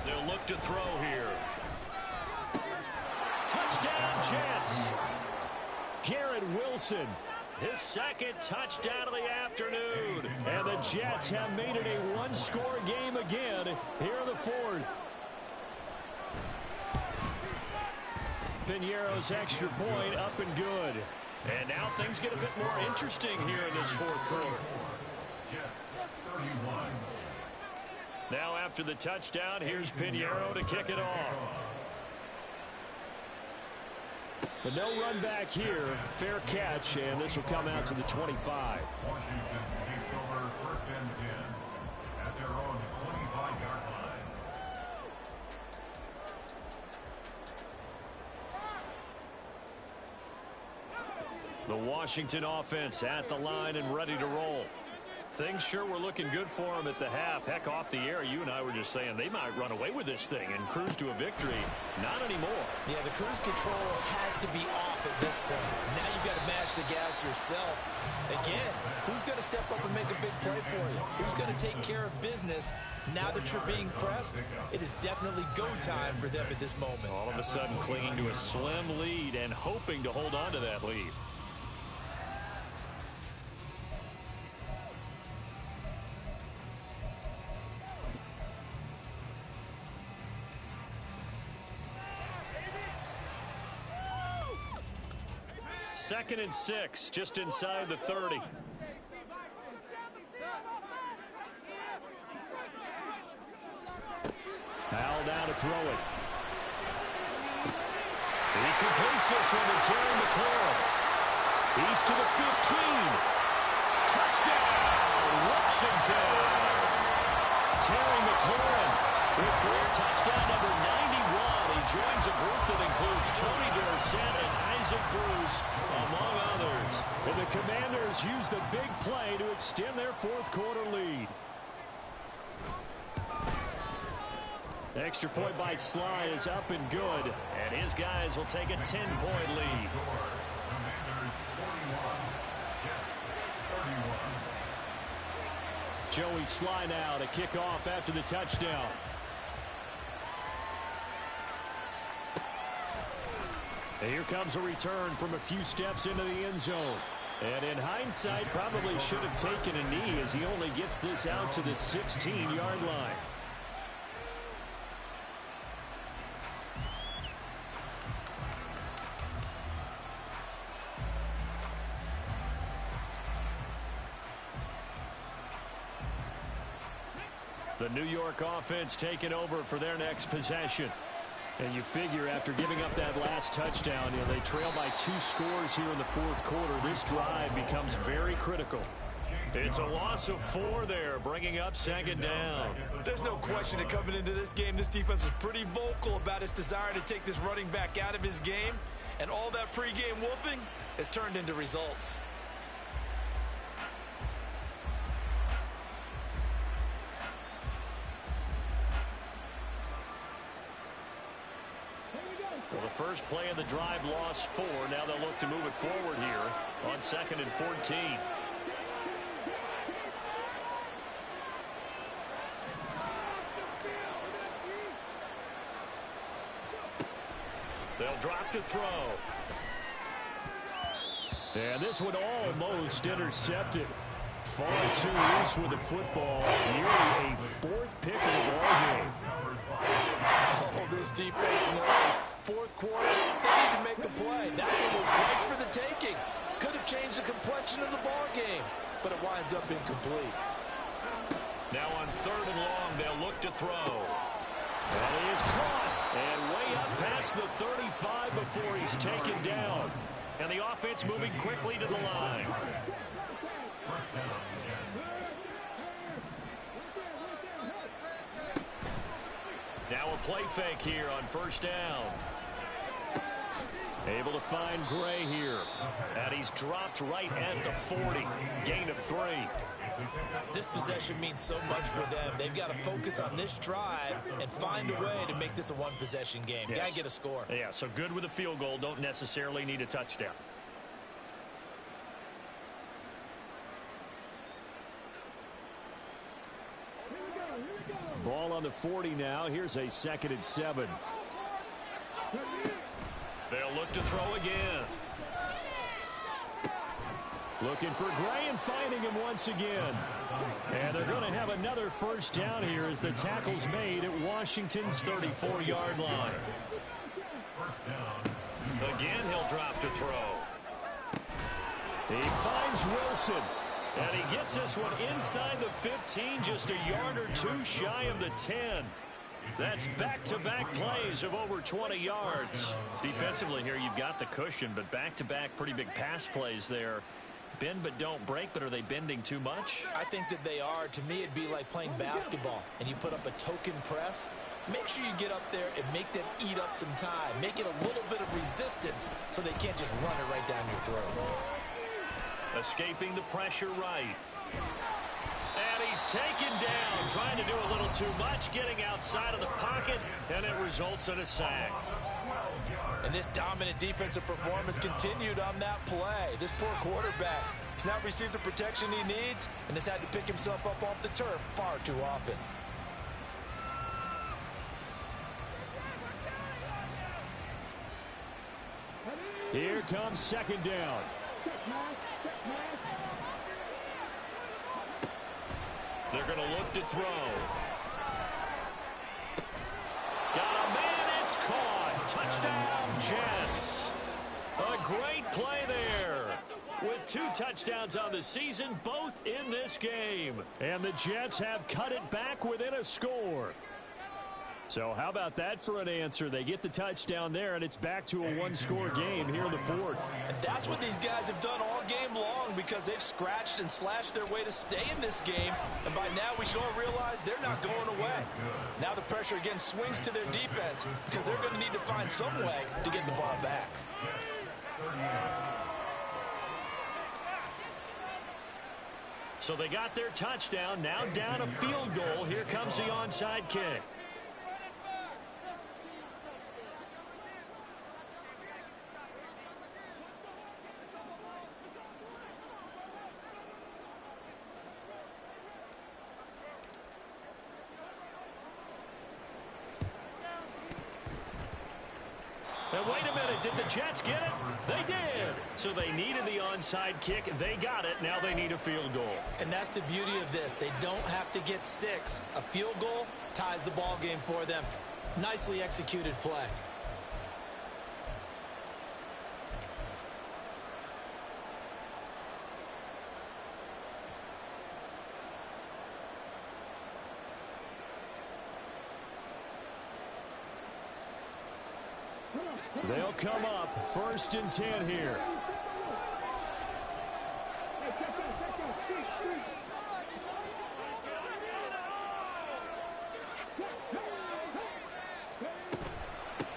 They'll look to throw here. Touchdown, Jets. Garrett Wilson, his 2nd touchdown of the afternoon. And the Jets have made it a one-score game again here in the 4th. Piñeiro's extra point up and good. And now things get a bit more interesting here in this 4th quarter. Jets 31. Now after the touchdown, here's Piñeiro to kick it off. But no run back here. Fair catch, and this will come out to the 25. Washington takes over 1st and 10 at their own 25-yard line. The Washington offense at the line and ready to roll. Things sure were looking good for them at the half. Heck, off the air, you and I were just saying they might run away with this thing and cruise to a victory. Not anymore. Yeah, the cruise control has to be off at this point. Now you've got to mash the gas yourself. Again, who's going to step up and make a big play for you? Who's going to take care of business now that you're being pressed? It is definitely go time for them at this moment. All of a sudden clinging to a slim lead and hoping to hold on to that lead. 2nd and 6, just inside the 30. Howell down to throw it. He completes this one to Terry McLaurin. He's to the 15. Touchdown, Washington. Terry McLaurin with career touchdown number 91. He joins a group that includes Tony Dorsett and Isaac Bruce, among others. And the Commanders use the big play to extend their fourth quarter lead. The extra point by Sly is up and good. And his guys will take a 10-point lead. Commanders 41, Jets 31. Joey Sly now to kick off after the touchdown. And here comes a return from a few steps into the end zone. And in hindsight, probably should have taken a knee as he only gets this out to the 16-yard line. The New York offense taking over for their next possession. And you figure after giving up that last touchdown, they trail by 2 scores here in the fourth quarter. This drive becomes very critical. It's a loss of 4 there, bringing up 2nd down. There's no question that coming into this game, this defense was pretty vocal about its desire to take this running back out of his game. And all that pregame wolfing has turned into results. Well, the first play of the drive lost 4. Now they'll look to move it forward here on 2nd and 14. They'll drop to throw. And this one almost intercepted. Far too loose with the football. Nearly a 4th pick of the ball game. Oh, this defense knows. Fourth quarter, they need to make a play. That one was right for the taking. Could have changed the complexion of the ball game, but it winds up incomplete. Now on 3rd and long, they'll look to throw. And he is caught. And way up past the 35 before he's taken down. And the offense moving quickly to the line. First down, Jets. Now a play fake here on 1st down. Able to find Gray here. And he's dropped right at the 40. Gain of 3. This possession means so much for them. They've got to focus on this drive and find a way to make this a one-possession game. Yes. Got to get a score. Yeah, so good with a field goal. Don't necessarily need a touchdown. Ball on the 40 now. Here's a 2nd and 7. They'll look to throw again. Looking for Gray and finding him once again. And they're going to have another 1st down here as the tackle's made at Washington's 34-yard line. First down. Again, he'll drop to throw. He finds Wilson. And he gets this one inside the 15, just a yard or 2 shy of the 10. That's back-to-back plays of over 20 yards. Defensively here, you've got the cushion, but back-to-back pretty big pass plays there. Bend but don't break, but are they bending too much? I think that they are. To me, it'd be like playing basketball, and you put up a token press. Make sure you get up there and make them eat up some time. Make it a little bit of resistance so they can't just run it right down your throat. Escaping the pressure right. And he's taken down, trying to do a little too much, getting outside of the pocket, and it results in a sack. And this dominant defensive performance continued on that play. This poor quarterback has not received the protection he needs and has had to pick himself up off the turf far too often. Here comes 2nd down. They're going to look to throw. Got a man, it's caught. Touchdown, Jets. A great play there. With 2 touchdowns on the season, both in this game. And the Jets have cut it back within a score. So how about that for an answer? They get the touchdown there, and it's back to a 1-score game here in the 4th. And that's what these guys have done all game long because they've scratched and slashed their way to stay in this game. And by now, we should all realize they're not going away. Now the pressure again swings to their defense because they're going to need to find some way to get the ball back. So they got their touchdown. Now down a field goal. Here comes the onside kick. And wait a minute, did the Jets get it? They did. So they needed the onside kick. They got it. Now they need a field goal. And that's the beauty of this. They don't have to get 6. A field goal ties the ball game for them. Nicely executed play. They'll come up 1st and 10 here.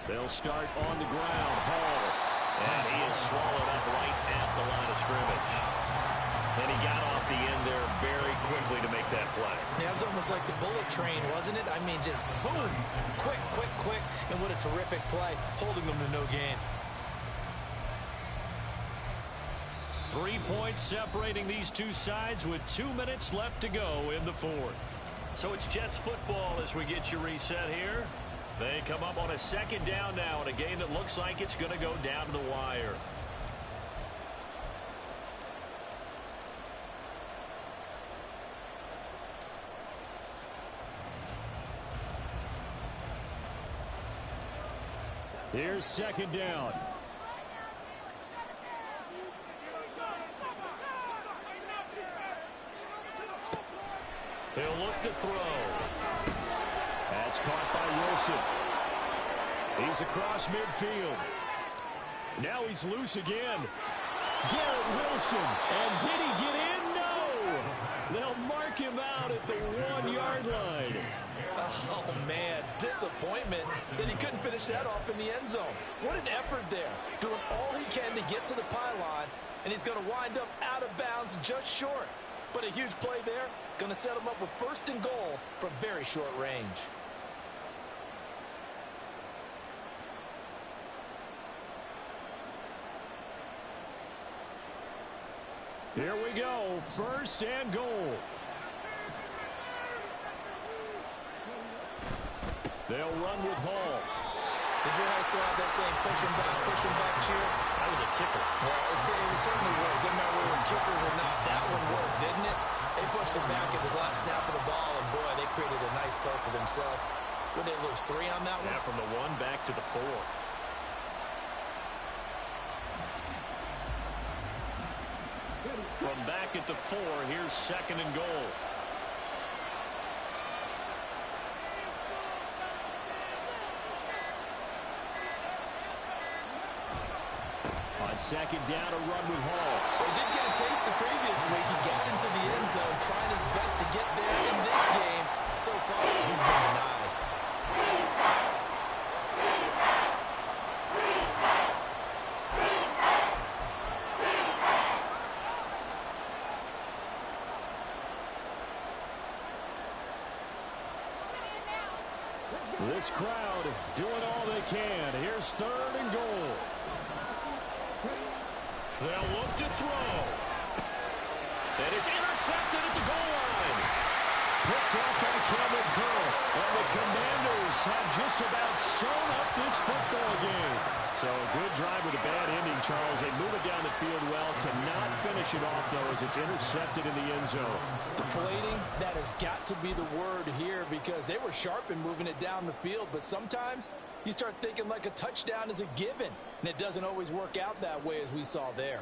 They'll start on the ground. Hall. And he is swallowed up right at the line of scrimmage. And he got off the end there very quickly to make that play. Yeah, it was almost like the bullet train, wasn't it? I mean, just zoom. Quick, quick, quick. And what a terrific play, holding them to no gain. 3 points separating these two sides with 2 minutes left to go in the 4th. So it's Jets football as we get you reset here. They come up on a 2nd down now in a game that looks like it's going to go down to the wire. Here's 2nd down. He'll look to throw. That's caught by Wilson. He's across midfield. Now he's loose again. Garrett Wilson. And did he get in? No. They'll mark him out at the 1-yard line. Oh, man, disappointment that he couldn't finish that off in the end zone. What an effort there, doing all he can to get to the pylon, and he's going to wind up out of bounds just short. But a huge play there, going to set him up with 1st and goal from very short range. Here we go, 1st and goal. They'll run with Hall. Did your high school have that saying, push him back cheer? That was a kicker. Well, it certainly worked. Didn't matter whether kickers or not. That one worked, didn't it? They pushed him back at his last snap of the ball, and boy, they created a nice play for themselves. Would they lose 3 on that one? Yeah, from the 1 back to the 4. From back at the 4, here's 2nd and goal. On 2nd down, a run with Hall. He did get a taste the previous week. He got into the end zone, trying his best to get there in this game. So far, he's been denied. This crowd doing all they can. Here's 3rd and goal. They'll look to throw. And it's intercepted at the goal line. Picked up by Cameron Curl. And the Commanders have just about sewn up this football game. So a good drive with a bad ending, Charles. They move it down the field well. Cannot finish it off, though, as it's intercepted in the end zone. Deflating, that has got to be the word here because they were sharp in moving it down the field, but sometimes you start thinking like a touchdown is a given, and it doesn't always work out that way as we saw there.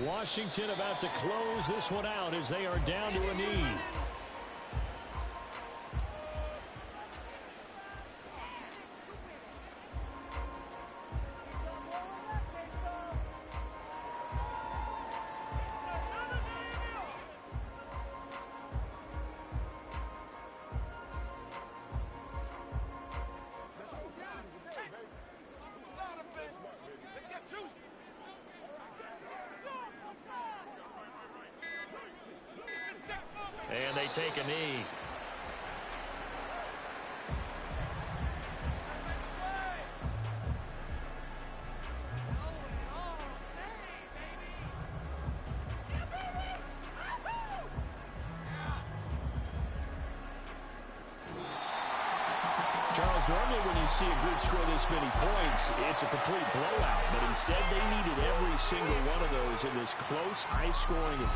Washington about to close this one out as they are down to a knee. And they take a knee. Charles, normally when you see a group score this many points, it's a complete blowout. But instead, they needed every single one of those in this close, high-scoring affair.